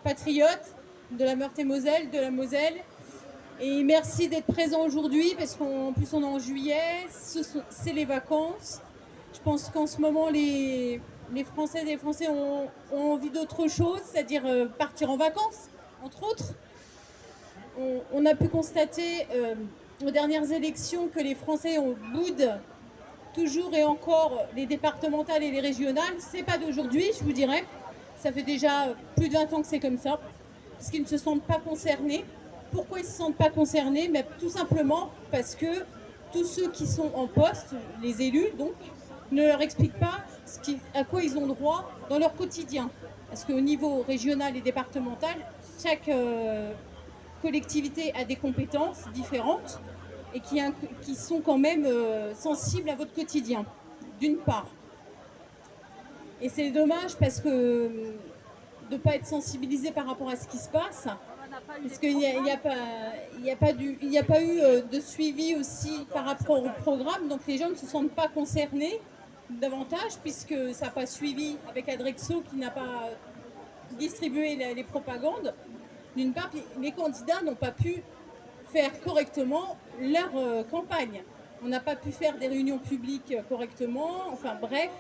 patriotes de la Meurthe-et-Moselle, de la Moselle. Et merci d'être présents aujourd'hui parce qu'en plus on est en juillet, c'est les vacances. Je pense qu'en ce moment les Françaises et les Français ont envie d'autre chose, c'est-à-dire partir en vacances, entre autres. On a pu constater aux dernières élections que les Français boudent toujours et encore les départementales et les régionales. C'est pas d'aujourd'hui, je vous dirais. Ça fait déjà plus de 20 ans que c'est comme ça, parce qu'ils ne se sentent pas concernés. Pourquoi ils ne se sentent pas concernés? Mais tout simplement parce que tous ceux qui sont en poste, les élus donc, ne leur expliquent pas à quoi ils ont droit dans leur quotidien. Parce qu'au niveau régional et départemental, chaque collectivité a des compétences différentes et qui sont quand même sensibles à votre quotidien, d'une part. Et c'est dommage parce que de ne pas être sensibilisé par rapport à ce qui se passe, parce qu'il n'y a pas eu de suivi aussi par rapport au programme, donc les gens ne se sentent pas concernés davantage, puisque ça n'a pas suivi avec Adrexo qui n'a pas distribué les propagandes. D'une part, les candidats n'ont pas pu faire correctement leur campagne. On n'a pas pu faire des réunions publiques correctement. Enfin bref,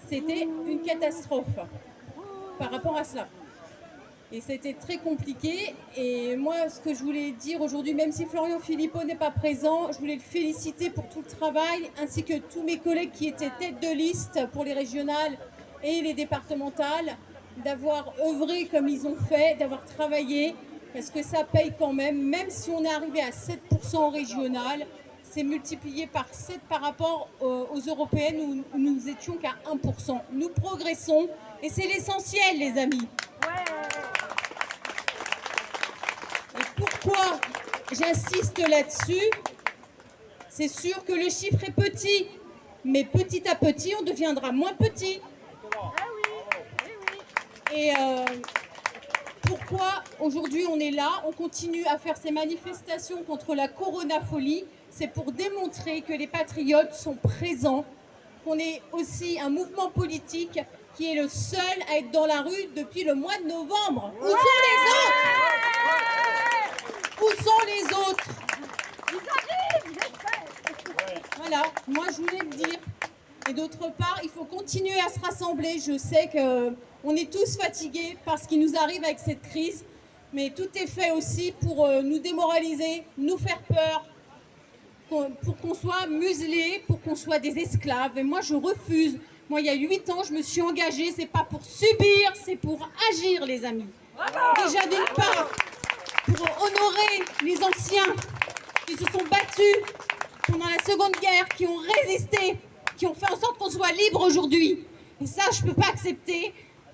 c'était une catastrophe par rapport à cela. Et c'était très compliqué. Et moi, ce que je voulais dire aujourd'hui, même si Florian Philippot n'est pas présent, je voulais le féliciter pour tout le travail, ainsi que tous mes collègues qui étaient tête de liste pour les régionales et les départementales, d'avoir œuvré comme ils ont fait, d'avoir travaillé, parce que ça paye quand même si on est arrivé à 7% au régional, c'est multiplié par 7 par rapport aux européennes où nous étions qu'à 1%. Nous progressons et c'est l'essentiel, les amis. Et pourquoi j'insiste là-dessus? C'est sûr que le chiffre est petit, mais petit à petit, on deviendra moins petit. Et pourquoi aujourd'hui on est là, on continue à faire ces manifestations contre la coronafolie? C'est pour démontrer que les patriotes sont présents, qu'on est aussi un mouvement politique qui est le seul à être dans la rue depuis le mois de novembre. Où sont les autres? Où sont les autres? Ils arrivent, j'espère. Voilà, moi je voulais le dire. Et d'autre part, il faut continuer à se rassembler. Je sais qu'on est tous fatigués par ce qui nous arrive avec cette crise, mais tout est fait aussi pour nous démoraliser, nous faire peur, pour qu'on soit muselés, pour qu'on soit des esclaves. Et moi, je refuse. Moi, il y a 8 ans, je me suis engagée. C'est pas pour subir, c'est pour agir, les amis. Déjà, d'une part, pour honorer les anciens qui se sont battus pendant la Seconde Guerre, qui ont résisté, qui ont fait en sorte qu'on soit libre aujourd'hui. Et ça, je ne peux pas accepter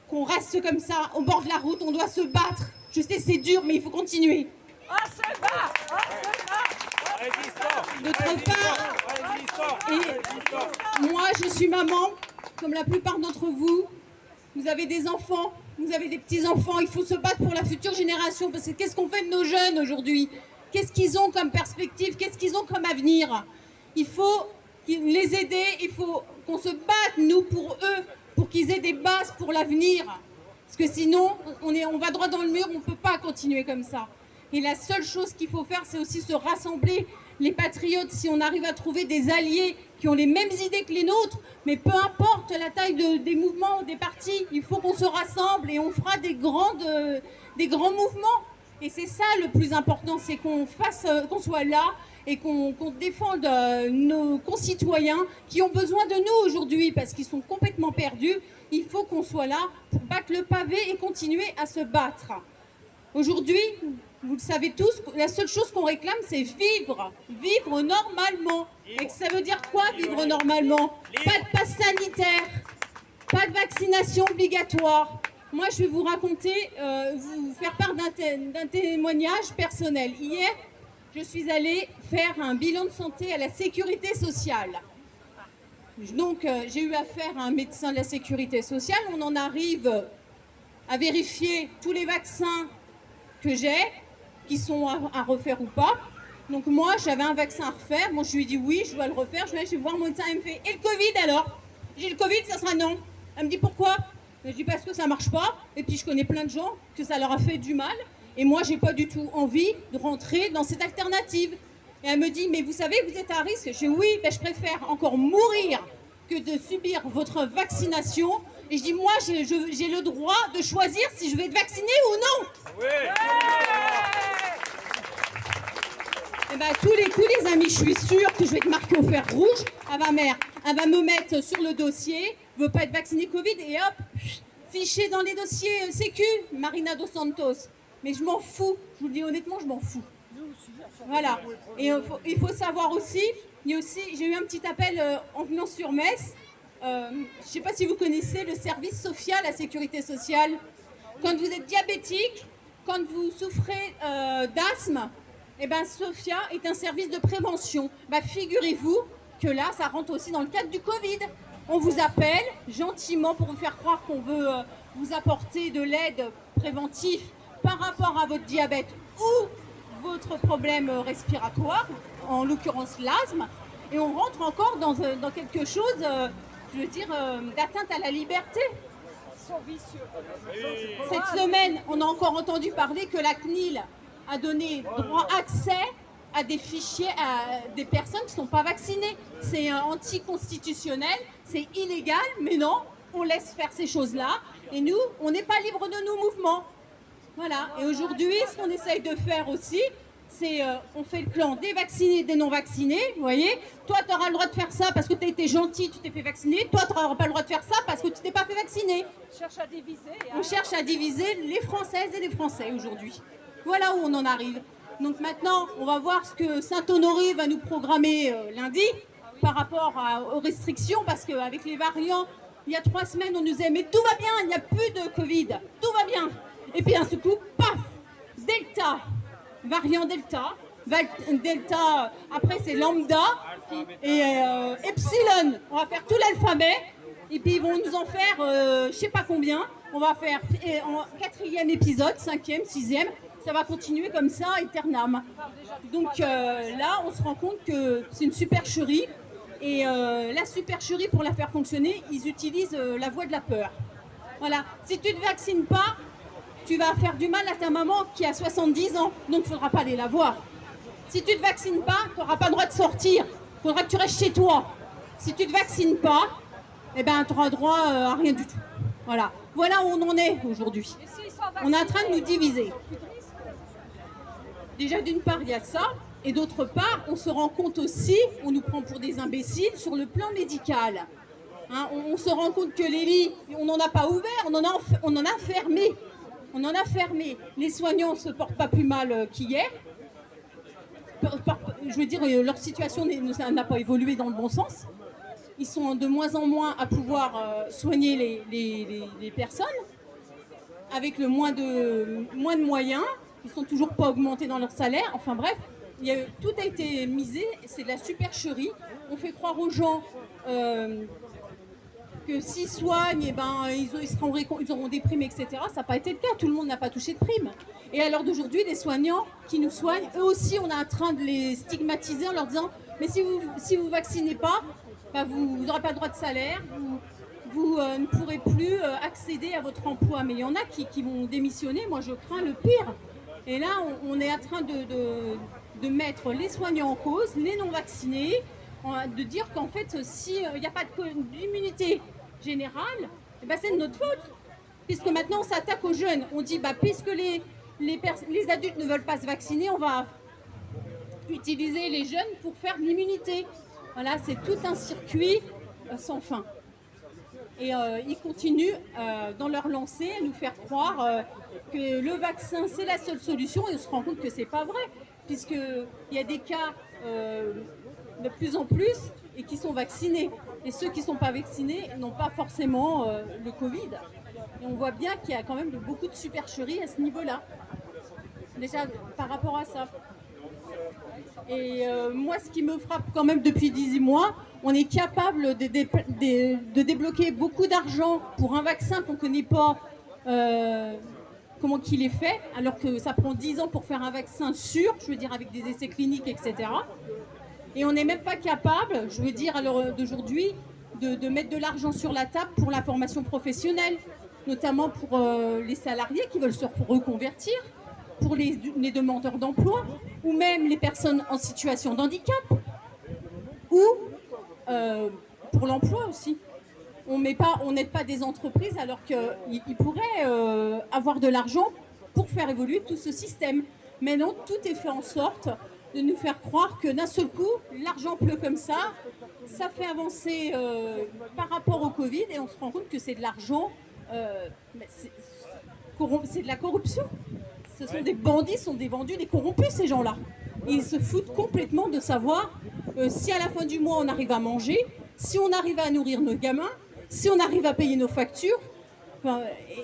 qu'on reste comme ça, au bord de la route. On doit se battre. Je sais, c'est dur, mais il faut continuer. On se bat! On se bat! D'autre part, et moi, je suis maman, comme la plupart d'entre vous. Vous avez des enfants, vous avez des petits-enfants. Il faut se battre pour la future génération. Parce que qu'est-ce qu'on fait de nos jeunes aujourd'hui? Qu'est-ce qu'ils ont comme perspective? Qu'est-ce qu'ils ont comme avenir? Il faut les aider, il faut qu'on se batte, nous, pour eux, pour qu'ils aient des bases pour l'avenir. Parce que sinon, on va droit dans le mur, on ne peut pas continuer comme ça. Et la seule chose qu'il faut faire, c'est aussi se rassembler, les patriotes, si on arrive à trouver des alliés qui ont les mêmes idées que les nôtres, mais peu importe la taille des mouvements ou des partis, il faut qu'on se rassemble et on fera des grands mouvements. Et c'est ça le plus important, c'est qu'on soit là et qu'on défende nos concitoyens qui ont besoin de nous aujourd'hui parce qu'ils sont complètement perdus. Il faut qu'on soit là pour battre le pavé et continuer à se battre. Aujourd'hui, vous le savez tous, la seule chose qu'on réclame, c'est vivre normalement. Et que ça veut dire quoi, vivre normalement? Pas de passe sanitaire, pas de vaccination obligatoire. Moi, je vais vous raconter, vous faire part d'un témoignage personnel. Hier, je suis allée faire un bilan de santé à la sécurité sociale. Donc, j'ai eu affaire à un médecin de la sécurité sociale. On en arrive à vérifier tous les vaccins que j'ai, qui sont à refaire ou pas. Donc moi, j'avais un vaccin à refaire. Moi, je lui ai dit oui, je dois le refaire. Je vais voir mon médecin, il me fait « Et le Covid alors ?» J'ai le Covid, ça sera non. Elle me dit « Pourquoi ?» Je dis parce que ça marche pas. Et puis je connais plein de gens que ça leur a fait du mal. Et moi, j'ai pas du tout envie de rentrer dans cette alternative. Et elle me dit, mais vous savez que vous êtes à risque. Je dis oui, mais je préfère encore mourir que de subir votre vaccination. Et je dis, moi, j'ai le droit de choisir si je vais être vaccinée ou non. Oui. Et ben, tous les coups, les amis, je suis sûre que je vais être marquée au fer rouge. Elle va me mettre sur le dossier, veut pas être vaccinée Covid, et hop, fiché dans les dossiers Sécu, Marina Dos Santos. Mais je m'en fous, je vous le dis honnêtement, je m'en fous. Voilà. Et il faut savoir aussi, j'ai eu un petit appel en venant sur Metz. Je ne sais pas si vous connaissez le service Sophia, la sécurité sociale. Quand vous êtes diabétique, quand vous souffrez d'asthme, eh ben, Sophia est un service de prévention. Bah, figurez-vous que là, ça rentre aussi dans le cadre du Covid. On vous appelle gentiment pour vous faire croire qu'on veut vous apporter de l'aide préventive par rapport à votre diabète ou votre problème respiratoire, en l'occurrence l'asthme. Et on rentre encore dans quelque chose, je veux dire, d'atteinte à la liberté. Cette semaine, on a encore entendu parler que la CNIL a donné droit accès à des fichiers à des personnes qui ne sont pas vaccinées. C'est anticonstitutionnel, c'est illégal, mais non, on laisse faire ces choses-là. Et nous, on n'est pas libre de nos mouvements. Voilà. Et aujourd'hui, ce qu'on essaye de faire aussi, c'est on fait le clan des vaccinés et des non-vaccinés. Vous voyez, toi, tu auras le droit de faire ça parce que tu as été gentil, tu t'es fait vacciner. Toi, tu n'auras pas le droit de faire ça parce que tu t'es pas fait vacciner. On cherche à diviser. On cherche à diviser les Françaises et les Français aujourd'hui. Voilà où on en arrive. Donc maintenant, on va voir ce que Saint-Honoré va nous programmer lundi par rapport aux restrictions, parce qu'avec les variants, il y a 3 semaines, on nous disait mais tout va bien, il n'y a plus de Covid, tout va bien. Et puis d'un seul coup, paf, Delta, variant Delta, après c'est Lambda et Epsilon. On va faire tout l'alphabet et puis ils vont nous en faire je sais pas combien. On va faire en 4e épisode, 5e, 6e. Ça va continuer comme ça, éternam. Donc là, on se rend compte que c'est une supercherie. Et la supercherie, pour la faire fonctionner, ils utilisent la voie de la peur. Voilà. Si tu ne te vaccines pas, tu vas faire du mal à ta maman qui a 70 ans. Donc, il ne faudra pas aller la voir. Si tu ne te vaccines pas, tu n'auras pas le droit de sortir. Il faudra que tu restes chez toi. Si tu ne te vaccines pas, eh ben, tu auras droit à rien du tout. Voilà. Voilà où on en est aujourd'hui. On est en train de nous diviser. Déjà, d'une part, il y a ça. Et d'autre part, on se rend compte aussi, on nous prend pour des imbéciles sur le plan médical. Hein, on se rend compte que les lits, on n'en a pas ouvert, on en a fermé. On en a fermé. Les soignants ne se portent pas plus mal qu'hier. Je veux dire, leur situation n'a pas évolué dans le bon sens. Ils sont de moins en moins à pouvoir soigner les personnes avec le moins de moyens. Ils ne sont toujours pas augmentés dans leur salaire. Enfin bref, tout a été misé. C'est de la supercherie. On fait croire aux gens que s'ils soignent, eh ben, ils auront des primes, etc. Ça n'a pas été le cas. Tout le monde n'a pas touché de primes. Et à l'heure d'aujourd'hui, les soignants qui nous soignent, eux aussi, on est en train de les stigmatiser en leur disant « Mais si vous vaccinez pas, bah, vous n'aurez pas le droit de salaire, vous ne pourrez plus accéder à votre emploi. » Mais il y en a qui vont démissionner. Moi, je crains le pire. Et là, on est en train de mettre les soignants en cause, les non-vaccinés, de dire qu'en fait, s'il n'y a pas d'immunité générale, eh ben, c'est de notre faute. Puisque maintenant, on s'attaque aux jeunes. On dit, bah, puisque les adultes ne veulent pas se vacciner, on va utiliser les jeunes pour faire de l'immunité. Voilà, c'est tout un circuit sans fin. Et ils continuent dans leur lancée à nous faire croire que le vaccin, c'est la seule solution. Et on se rend compte que ce n'est pas vrai, puisqu'il y a des cas de plus en plus et qui sont vaccinés. Et ceux qui ne sont pas vaccinés n'ont pas forcément le Covid. Et on voit bien qu'il y a quand même beaucoup de supercherie à ce niveau-là. Déjà, par rapport à ça. Et moi, ce qui me frappe quand même depuis 18 mois, on est capable de débloquer beaucoup d'argent pour un vaccin qu'on ne connaît pas comment qu'il est fait, alors que ça prend 10 ans pour faire un vaccin sûr, je veux dire avec des essais cliniques, etc. Et on n'est même pas capable, je veux dire à l'heure d'aujourd'hui, de mettre de l'argent sur la table pour la formation professionnelle. notamment pour les salariés qui veulent se reconvertir, pour les demandeurs d'emploi, ou même les personnes en situation de handicap, ou pour l'emploi aussi. On n'aide pas des entreprises alors qu'ils pourraient avoir de l'argent pour faire évoluer tout ce système. Mais non, tout est fait en sorte de nous faire croire que d'un seul coup, l'argent pleut comme ça fait avancer par rapport au Covid, et on se rend compte que c'est de l'argent, c'est de la corruption. Ce sont des bandits, sont des vendus, des corrompus, ces gens-là. Ils se foutent complètement de savoir si à la fin du mois on arrive à manger, si on arrive à nourrir nos gamins, si on arrive à payer nos factures,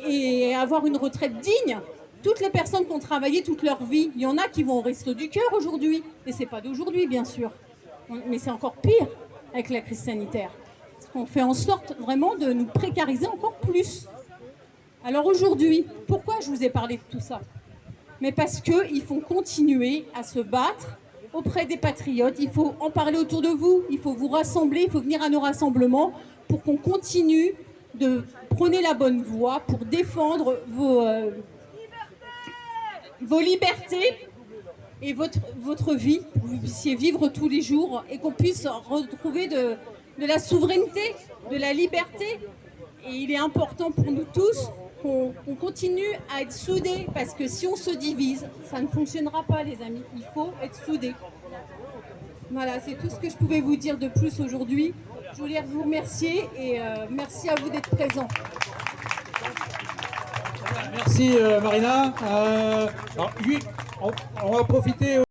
et avoir une retraite digne. Toutes les personnes qui ont travaillé toute leur vie, il y en a qui vont au resto du cœur aujourd'hui, et c'est pas d'aujourd'hui bien sûr, mais c'est encore pire avec la crise sanitaire, parce qu'on fait en sorte vraiment de nous précariser encore plus. Alors aujourd'hui, pourquoi je vous ai parlé de tout ça? Mais parce qu'il faut continuer à se battre auprès des patriotes, il faut en parler autour de vous, il faut vous rassembler, il faut venir à nos rassemblements pour qu'on continue de prôner la bonne voie, pour défendre vos libertés et votre vie, pour que vous puissiez vivre tous les jours et qu'on puisse retrouver de la souveraineté, de la liberté. Et il est important pour nous tous qu'on continue à être soudés, parce que si on se divise, ça ne fonctionnera pas, les amis. Il faut être soudés. Voilà, c'est tout ce que je pouvais vous dire de plus aujourd'hui. Je voulais vous remercier et merci à vous d'être présents. Merci Marina. Alors, on va profiter